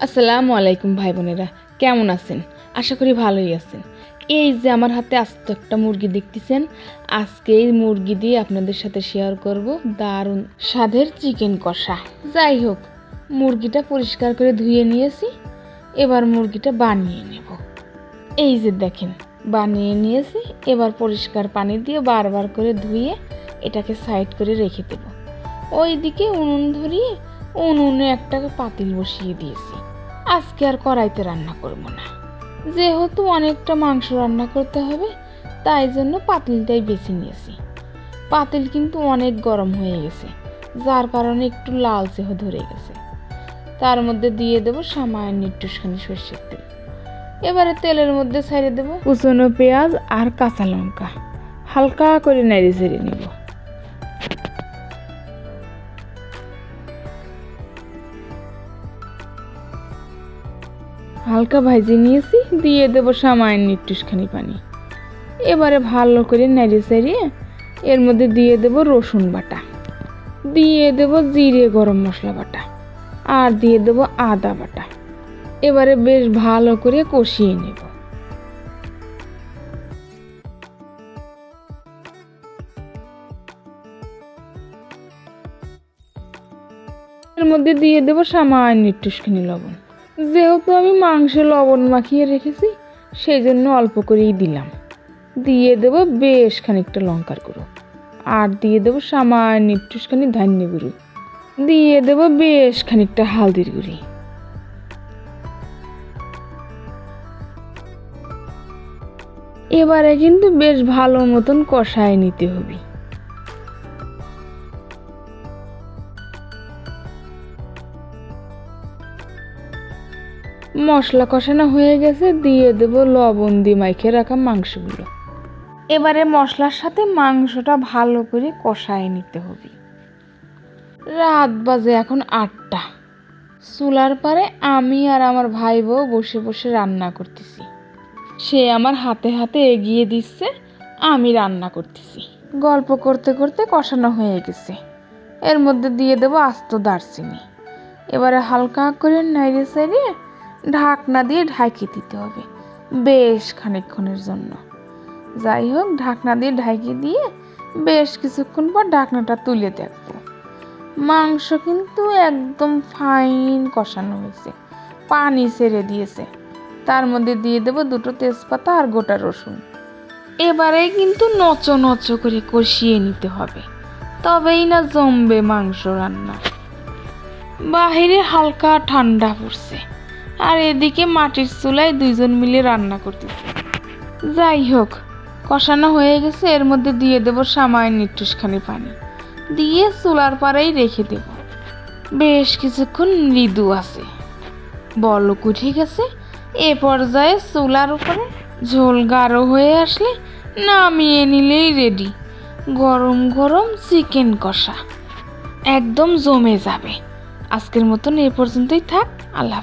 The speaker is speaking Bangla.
আসসালামু আলাইকুম ভাই বোনেরা, কেমন আছেন? আশা করি ভালোই আছেন। এই যে আমার হাতে আস্ত একটা মুরগি দেখতেছেন, আজকে এই মুরগি দিয়ে আপনাদের সাথে শেয়ার করব দারুণ স্বাদের চিকেন কষা। যাই হোক, মুরগিটা পরিষ্কার করে ধুয়ে নিয়েছি, এবার মুরগিটা বানিয়ে নেব। এই যে দেখেন, বানিয়ে নিয়েছি। এবার পরিষ্কার পানি দিয়ে বারবার করে ধুয়ে এটাকে সাইড করে রেখে দেব। ওইদিকে উনুন ধরিয়ে উনুনে একটা পাতিল বসিয়ে দিয়েছি। আজকে আর কড়াইতে রান্না করব না, যেহেতু অনেকটা মাংস রান্না করতে হবে, তাই জন্য পাতিলটাই বেছে নিয়েছি। পাতিল কিন্তু অনেক গরম হয়ে গেছে, যার কারণে একটু লালচে ধরে গেছে। তার মধ্যে দিয়ে দেবো সামান্য একটুখানি সরষের তেল। এবারে তেলের মধ্যে ছেড়ে দেবো কুচনো পেঁয়াজ আর কাঁচা লঙ্কা, হালকা করে নেড়ে ছেড়ে নেব। হালকা ভাজি নিয়েছি, দিয়ে দেবো সামান্য একটুখানি পানি। এবারে ভালো করে নেড়ে চেড়িয়ে এর মধ্যে দিয়ে দেবো রসুন বাটা, দিয়ে দেবো জিরে গরম মশলা বাটা, আর দিয়ে দেবো আদা বাটা। এবারে বেশ ভালো করে কষিয়ে নেব। এর মধ্যে দিয়ে দেবো সামান্য একটুখানি লবণ। যেহেতু আমি মাংসে লবণ মাখিয়ে রেখেছি, সেই জন্য অল্প করেই দিলাম। দিয়ে দেবো বেশ খানিকটা লঙ্কার গুঁড়ো, আর দিয়ে দেবো সামান্য একটুখানি ধনে গুঁড়ো, দিয়ে দেবো বেশ খানিকটা হালদির গুঁড়ি। এবারে কিন্তু বেশ ভালো মতন কষায় নিতে হবে। মশলা কষানো হয়ে গেছে, দিয়ে দেবো লবণ দিয়ে মাখিয়ে রাখা মাংসগুলো। এবারে মশলার সাথে মাংসটা ভালো করে কষায় নিতে হবে। রাত বাজে এখন 8টা। চুলার পারে আমি আর আমার ভাই বউ বসে বসে রান্না করতেছি। সে আমার হাতে হাতে এগিয়ে দিচ্ছে, আমি রান্না করতেছি। গল্প করতে করতে কষানো হয়ে গেছে। এর মধ্যে দিয়ে দেবো আস্ত দারচিনি। এবারে হালকা করে নেড়ে চেড়ে ঢাকনা দিয়ে ঢাকি দিতে হবে বেশ খানিকক্ষণের জন্য। যাই হোক, ঢাকনা দিয়ে ঢাকি দিয়ে বেশ কিছুক্ষণ পর ঢাকনাটা তুলে দেখবো। মাংস কিন্তু একদম ফাইন কষানো হয়েছে, পানি ছেড়ে দিয়েছে। তার মধ্যে দিয়ে দেবো 2 তেজপাতা আর গোটা রসুন। এবারে কিন্তু নচো নচো করে কষিয়ে নিতে হবে, তবেই না জমবে মাংস রান্না। বাহিরে হালকা ঠান্ডা পড়ছে, আর এদিকে মাটির চুলায় 2জন মিলে রান্না করতেছে। যাই হোক, কষানো হয়ে গেছে। এর মধ্যে দিয়ে দেবো সামান্য একটুখানি পানি, দিয়ে চুলার পাড়েই রেখে দেব। বেশ কিছুক্ষণ মৃদু আছে, বলক উঠে গেছে। এ পর্যায়ে চুলার উপরে ঝোল গাঢ় হয়ে আসলে নামিয়ে নিলেই রেডি গরম গরম চিকেন কষা। একদম জমে যাবে। আজকের মতন এ পর্যন্তই থাক। আল্লাহ।